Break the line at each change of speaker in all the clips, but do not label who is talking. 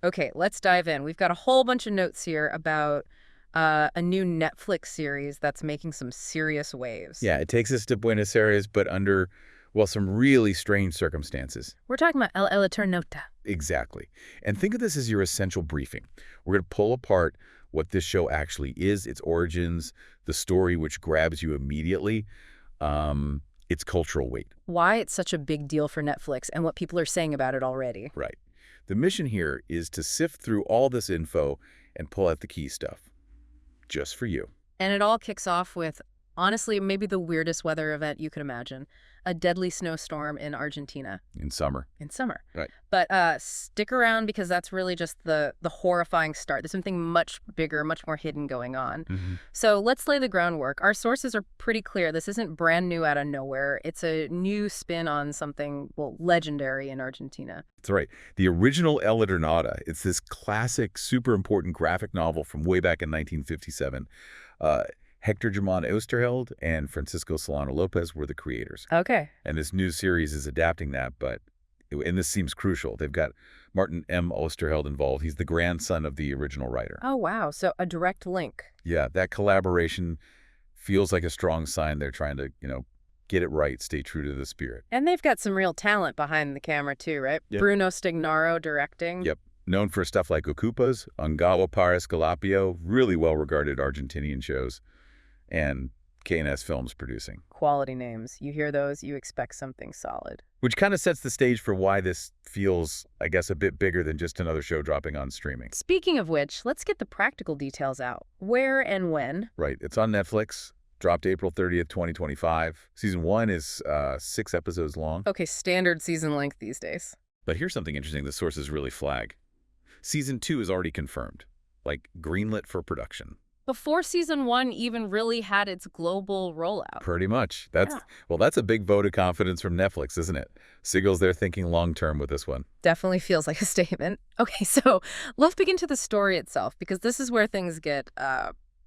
Okay, let's dive in. We've got a whole bunch of notes here about a new Netflix series that's making some serious waves.
Yeah, it takes us to Buenos Aires, but under, well, some really strange circumstances.
We're talking about El Eternauta.
Exactly. And think of this as your essential briefing. We're going to pull apart what this show actually is, its origins, the story which grabs you immediately, its cultural weight.
Why it's such a big deal for Netflix and what people are saying about it already.
Right. The mission here is to sift through all this info and pull out the key stuff. Just for you.
And it all kicks off with, honestly, maybe the weirdest weather event you could imagine. A deadly snowstorm in Argentina.
In summer.
In summer.
Right.
But stick around because that's really just the horrifying start. There's something much bigger, much more hidden going on. So let's lay the groundwork. Our sources are pretty clear. This isn't brand new out of nowhere. It's a new spin on something, well, legendary in Argentina.
That's right. The original El Eternauta, it's this classic, super important graphic novel from way back in 1957. Hector Germán Oesterheld and Francisco Solano Lopez were the creators.
Okay.
And this new series is adapting that, and this seems crucial. They've got Martin M. Oesterheld involved. He's the grandson of the original writer.
Oh, wow. So a direct link.
Yeah, that collaboration feels like a strong sign they're trying to, get it right, stay true to the spirit.
And they've got some real talent behind the camera, too, right?
Yep.
Bruno Stignaro directing.
Yep. Known for stuff like Ocupas, Ungao Paris Galapio, really well-regarded Argentinian shows, and K&S Films producing.
Quality names. You hear those, you expect something solid.
Which kind of sets the stage for why this feels, I guess, a bit bigger than just another show dropping on streaming.
Speaking of which, let's get the practical details out. Where and when?
Right. It's on Netflix. Dropped April 30th, 2025. Season 1 is 6 episodes long.
Okay, standard season length these days.
But here's something interesting the sources really flag. Season 2 is already confirmed, like greenlit for production.
Before season 1 even really had its global rollout.
Pretty much. That's a big vote of confidence from Netflix, isn't it? Signals they're thinking long-term with this one.
Definitely feels like a statement. Okay, so let's begin to the story itself, because this is where things get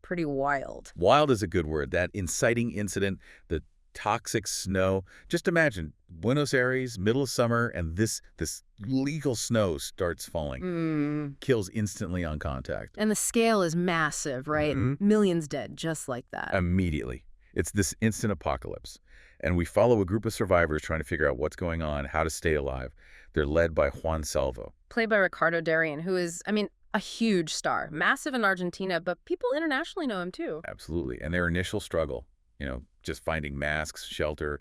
pretty wild.
Wild is a good word. That inciting incident, the toxic snow. Just imagine Buenos Aires, middle of summer, and this legal snow starts falling. Kills instantly on contact.
And the scale is massive, right? Millions dead, just like that.
Immediately. It's this instant apocalypse. And we follow a group of survivors trying to figure out what's going on, how to stay alive. They're led by Juan Salvo.
Played by Ricardo Darín, who is, a huge star. Massive in Argentina, but people internationally know him too.
Absolutely. And their initial struggle, just finding masks, shelter,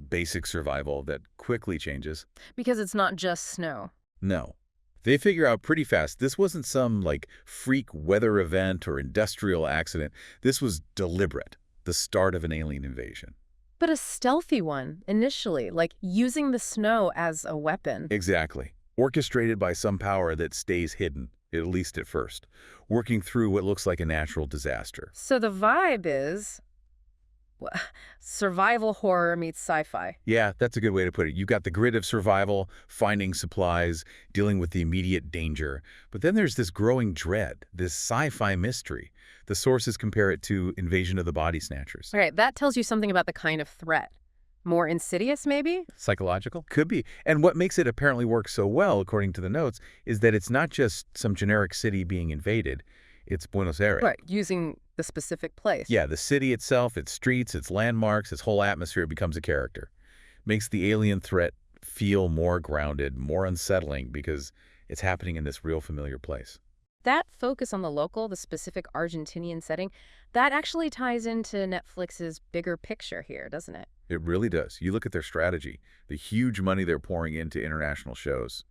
basic survival that quickly changes.
Because it's not just snow.
No. They figure out pretty fast this wasn't some, freak weather event or industrial accident. This was deliberate, the start of an alien invasion.
But a stealthy one, initially, like using the snow as a weapon.
Exactly. Orchestrated by some power that stays hidden, at least at first, working through what looks like a natural disaster.
So the vibe is survival horror meets sci-fi.
Yeah, that's a good way to put it. You've got the grit of survival, finding supplies, dealing with the immediate danger. But then there's this growing dread, this sci-fi mystery. The sources compare it to Invasion of the Body Snatchers.
All right, that tells you something about the kind of threat. More insidious, maybe?
Psychological? Could be. And what makes it apparently work so well, according to the notes, is that it's not just some generic city being invaded. It's Buenos Aires.
Right, using the specific place.
Yeah, the city itself, its streets, its landmarks, its whole atmosphere becomes a character. Makes the alien threat feel more grounded, more unsettling, because it's happening in this real familiar place.
That focus on the local, the specific Argentinian setting, that actually ties into Netflix's bigger picture here, doesn't it?
It really does. You look at their strategy, the huge money they're pouring into international shows.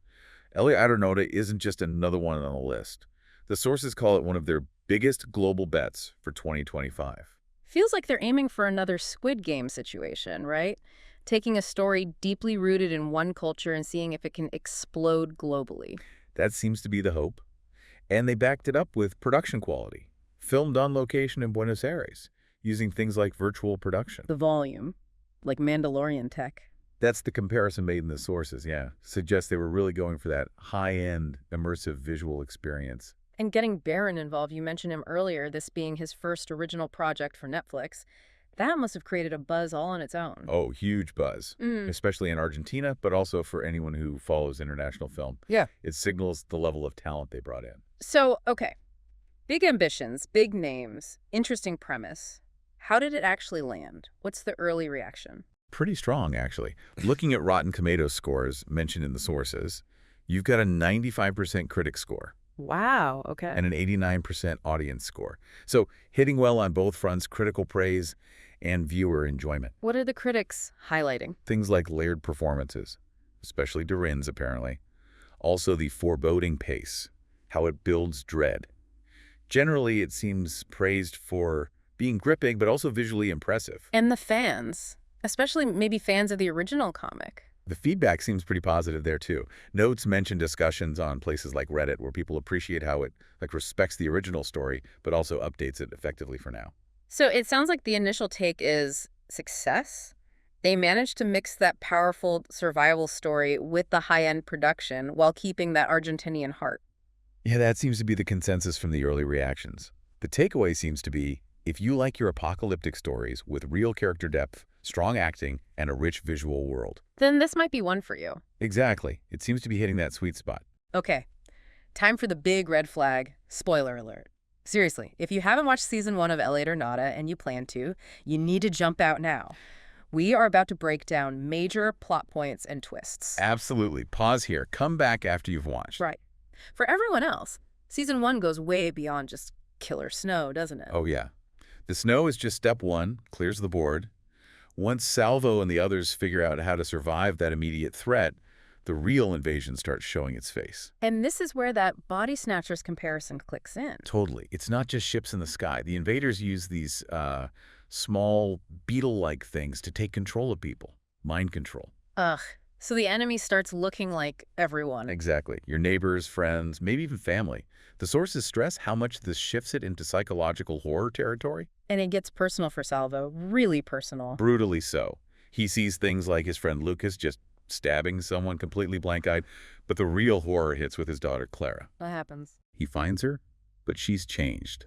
El Eternauta isn't just another one on the list. The sources call it one of their biggest global bets for 2025.
Feels like they're aiming for another Squid Game situation, right? Taking a story deeply rooted in one culture and seeing if it can explode globally.
That seems to be the hope. And they backed it up with production quality. Filmed on location in Buenos Aires, using things like virtual production.
The volume, like Mandalorian tech.
That's the comparison made in the sources, yeah. Suggests they were really going for that high-end, immersive visual experience.
And getting Barron involved, you mentioned him earlier, this being his first original project for Netflix. That must have created a buzz all on its own.
Oh, huge buzz,
Mm.
especially in Argentina, but also for anyone who follows international film.
Yeah.
It signals the level of talent they brought in.
So, okay. Big ambitions, big names, interesting premise. How did it actually land? What's the early reaction?
Pretty strong, actually. Looking at Rotten Tomatoes scores mentioned in the sources, you've got a 95% critic score
Wow, okay.
and an 89% audience score. So hitting well on both fronts, critical praise and viewer enjoyment.
What are the critics highlighting?
Things like layered performances, especially Durin's apparently. Also the foreboding pace, how it builds dread. Generally, it seems praised for being gripping, but also visually impressive.
And the fans, especially maybe fans of the original comic.
The feedback seems pretty positive there, too. Notes mention discussions on places like Reddit where people appreciate how it respects the original story, but also updates it effectively for now.
So it sounds like the initial take is success. They managed to mix that powerful survival story with the high-end production while keeping that Argentinian heart.
Yeah, that seems to be the consensus from the early reactions. The takeaway seems to be, if you like your apocalyptic stories with real character depth, strong acting, and a rich visual world.
Then this might be one for you.
Exactly. It seems to be hitting that sweet spot.
Okay, time for the big red flag. Spoiler alert. Seriously, if you haven't watched season 1 of Eternauta and you plan to, you need to jump out now. We are about to break down major plot points and twists.
Absolutely. Pause here. Come back after you've watched.
Right. For everyone else, season 1 goes way beyond just killer snow, doesn't it?
Oh, yeah. The snow is just step one, clears the board. Once Salvo and the others figure out how to survive that immediate threat, the real invasion starts showing its face.
And this is where that body snatchers comparison clicks in.
Totally. It's not just ships in the sky. The invaders use these small beetle-like things to take control of people. Mind control.
Ugh. So the enemy starts looking like everyone.
Exactly. Your neighbors, friends, maybe even family. The sources stress how much this shifts it into psychological horror territory.
And it gets personal for Salvo, really personal.
Brutally so. He sees things like his friend Lucas just stabbing someone completely blank-eyed, but the real horror hits with his daughter Clara.
What happens?
He finds her, but she's changed.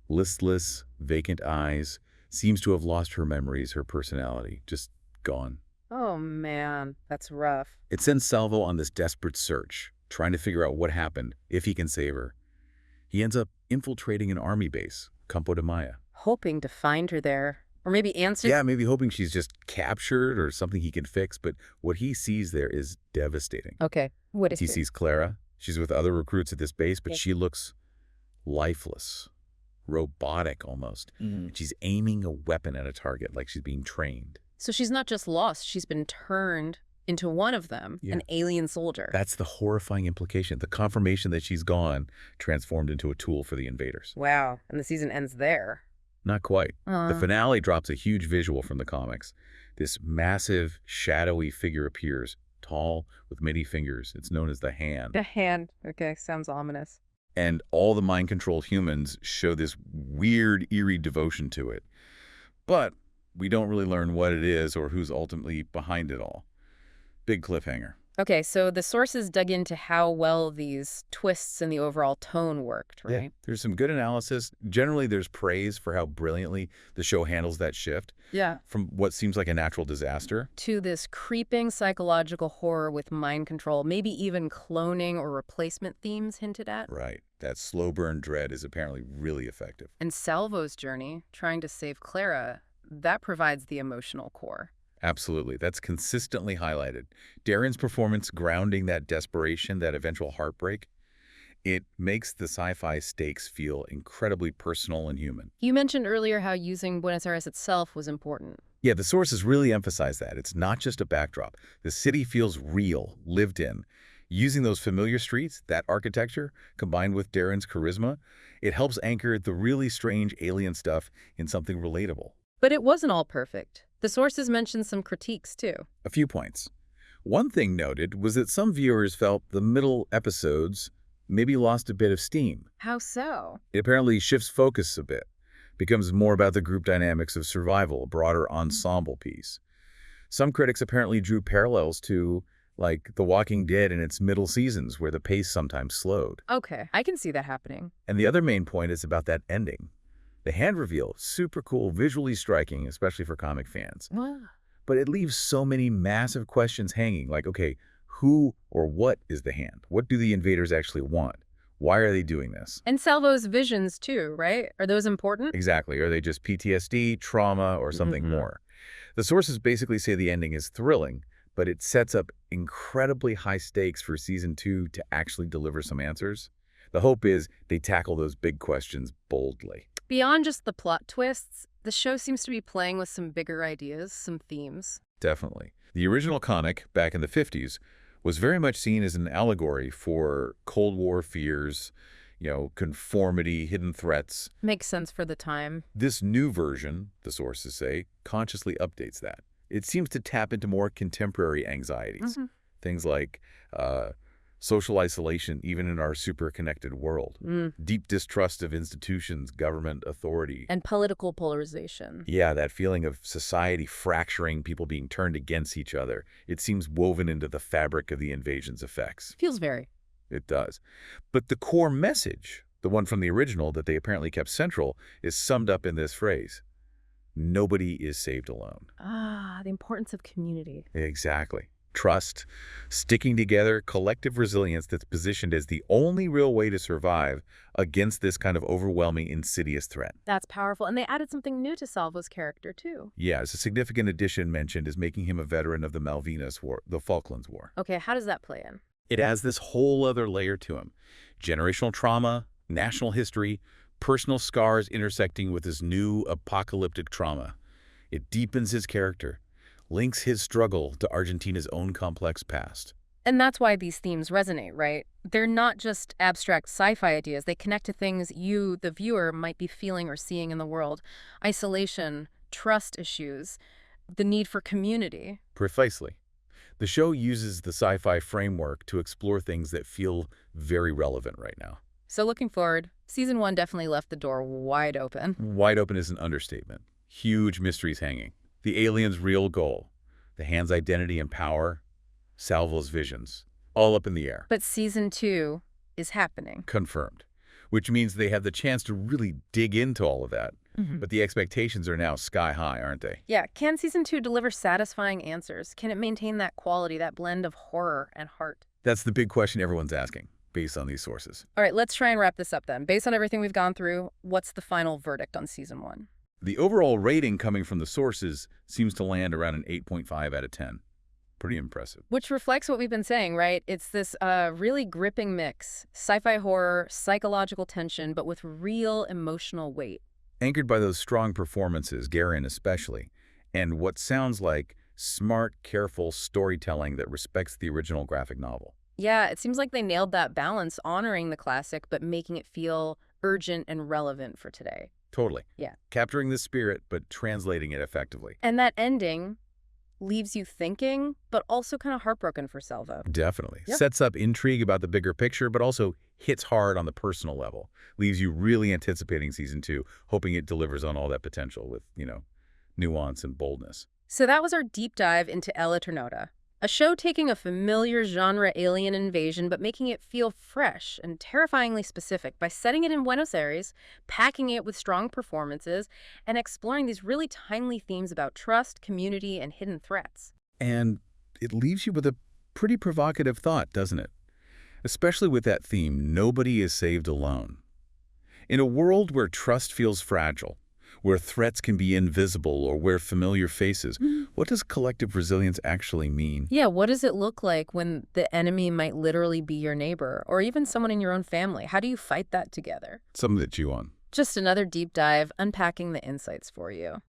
Listless, vacant eyes, seems to have lost her memories, her personality, just gone.
Oh man, that's rough.
It sends Salvo on this desperate search, trying to figure out what happened, if he can save her. He ends up infiltrating an army base, Campo de Maya.
Hoping to find her there. Or maybe answer.
Yeah, maybe hoping she's just captured or something he can fix, but what he sees there is devastating.
Okay, what is
He
it?
sees Clara. She's with other recruits at this base, but
Yeah.
she looks lifeless, robotic almost. She's aiming a weapon at a target like she's being trained.
So she's not just lost, she's been turned into one of them,
Yeah.
an alien soldier.
That's the horrifying implication, the confirmation that she's gone, transformed into a tool for the invaders.
Wow, and the season ends there.
Not quite. The finale drops a huge visual from the comics. This massive, shadowy figure appears, tall, with many fingers. It's known as the Hand.
The hand. Okay, sounds ominous.
And all the mind-controlled humans show this weird, eerie devotion to it. But we don't really learn what it is or who's ultimately behind it all. Big cliffhanger.
Okay, so the sources dug into how well these twists and the overall tone worked, right?
Yeah, there's some good analysis. Generally, there's praise for how brilliantly the show handles that shift
Yeah.
from what seems like a natural disaster.
To this creeping psychological horror with mind control, maybe even cloning or replacement themes hinted at.
Right. That slow burn dread is apparently really effective.
And Salvo's journey, trying to save Clara, that provides the emotional core.
Absolutely. That's consistently highlighted. Darren's performance grounding that desperation, that eventual heartbreak, it makes the sci-fi stakes feel incredibly personal and human.
You mentioned earlier how using Buenos Aires itself was important.
Yeah, the sources really emphasize that. It's not just a backdrop. The city feels real, lived in. Using those familiar streets, that architecture, combined with Darren's charisma, it helps anchor the really strange alien stuff in something relatable.
But it wasn't all perfect. The sources mentioned some critiques, too.
A few points. One thing noted was that some viewers felt the middle episodes maybe lost a bit of steam.
How so?
It apparently shifts focus a bit, becomes more about the group dynamics of survival, a broader ensemble piece. Some critics apparently drew parallels to, like, The Walking Dead in its middle seasons, where the pace sometimes slowed.
Okay, I can see that happening.
And the other main point is about that ending. The hand reveal, super cool, visually striking, especially for comic fans.
Wow.
But it leaves so many massive questions hanging, like, okay, who or what is the hand? What do the invaders actually want? Why are they doing this?
And Salvo's visions, too, right? Are those important?
Exactly. Are they just PTSD, trauma, or something more? The sources basically say the ending is thrilling, but it sets up incredibly high stakes for season 2 to actually deliver some answers. The hope is they tackle those big questions boldly.
Beyond just the plot twists, the show seems to be playing with some bigger ideas, some themes.
Definitely. The original comic, back in the 50s, was very much seen as an allegory for Cold War fears, conformity, hidden threats.
Makes sense for the time.
This new version, the sources say, consciously updates that. It seems to tap into more contemporary anxieties. Things like social isolation, even in our super-connected world. Deep distrust of institutions, government, authority.
And political polarization.
Yeah, that feeling of society fracturing, people being turned against each other. It seems woven into the fabric of the invasion's effects.
Feels very.
It does. But the core message, the one from the original that they apparently kept central, is summed up in this phrase: nobody is saved alone.
Ah, the importance of community.
Exactly. Trust, sticking together, collective resilience that's positioned as the only real way to survive against this kind of overwhelming, insidious threat.
That's powerful. And they added something new to Salvo's character, too.
Yeah, as a significant addition mentioned is making him a veteran of the Malvinas War, the Falklands War.
Okay, how does that play in?
It adds this whole other layer to him. Generational trauma, national history, personal scars intersecting with this new apocalyptic trauma. It deepens his character, links his struggle to Argentina's own complex past.
And that's why these themes resonate, right? They're not just abstract sci-fi ideas. They connect to things you, the viewer, might be feeling or seeing in the world. Isolation, trust issues, the need for community.
Precisely. The show uses the sci-fi framework to explore things that feel very relevant right now.
So looking forward, season 1 definitely left the door wide open.
Wide open is an understatement. Huge mysteries hanging. The alien's real goal, the hand's identity and power, Salvo's visions, all up in the air.
But season 2 is happening.
Confirmed. Which means they have the chance to really dig into all of that. But the expectations are now sky high, aren't they?
Yeah, can season 2 deliver satisfying answers? Can it maintain that quality, that blend of horror and heart?
That's the big question everyone's asking, based on these sources.
All right, let's try and wrap this up then. Based on everything we've gone through, what's the final verdict on season 1?
The overall rating coming from the sources seems to land around an 8.5 out of 10. Pretty impressive.
Which reflects what we've been saying, right? It's this really gripping mix. Sci-fi horror, psychological tension, but with real emotional weight.
Anchored by those strong performances, Garin especially, and what sounds like smart, careful storytelling that respects the original graphic novel.
Yeah, it seems like they nailed that balance, honoring the classic, but making it feel urgent and relevant for today.
Totally.
Yeah.
Capturing the spirit, but translating it effectively.
And that ending leaves you thinking, but also kind of heartbroken for Salvo.
Definitely.
Yep.
Sets up intrigue about the bigger picture, but also hits hard on the personal level. Leaves you really anticipating season 2, hoping it delivers on all that potential with, nuance and boldness.
So that was our deep dive into El Eternauta, a show taking a familiar genre alien invasion but making it feel fresh and terrifyingly specific by setting it in Buenos Aires, packing it with strong performances, and exploring these really timely themes about trust, community, and hidden threats.
And it leaves you with a pretty provocative thought, doesn't it? Especially with that theme, nobody is saved alone. In a world where trust feels fragile, where threats can be invisible or where familiar faces, what does collective resilience actually mean?
Yeah, what does it look like when the enemy might literally be your neighbor or even someone in your own family? How do you fight that together?
Something to chew on.
Just another deep dive, unpacking the insights for you.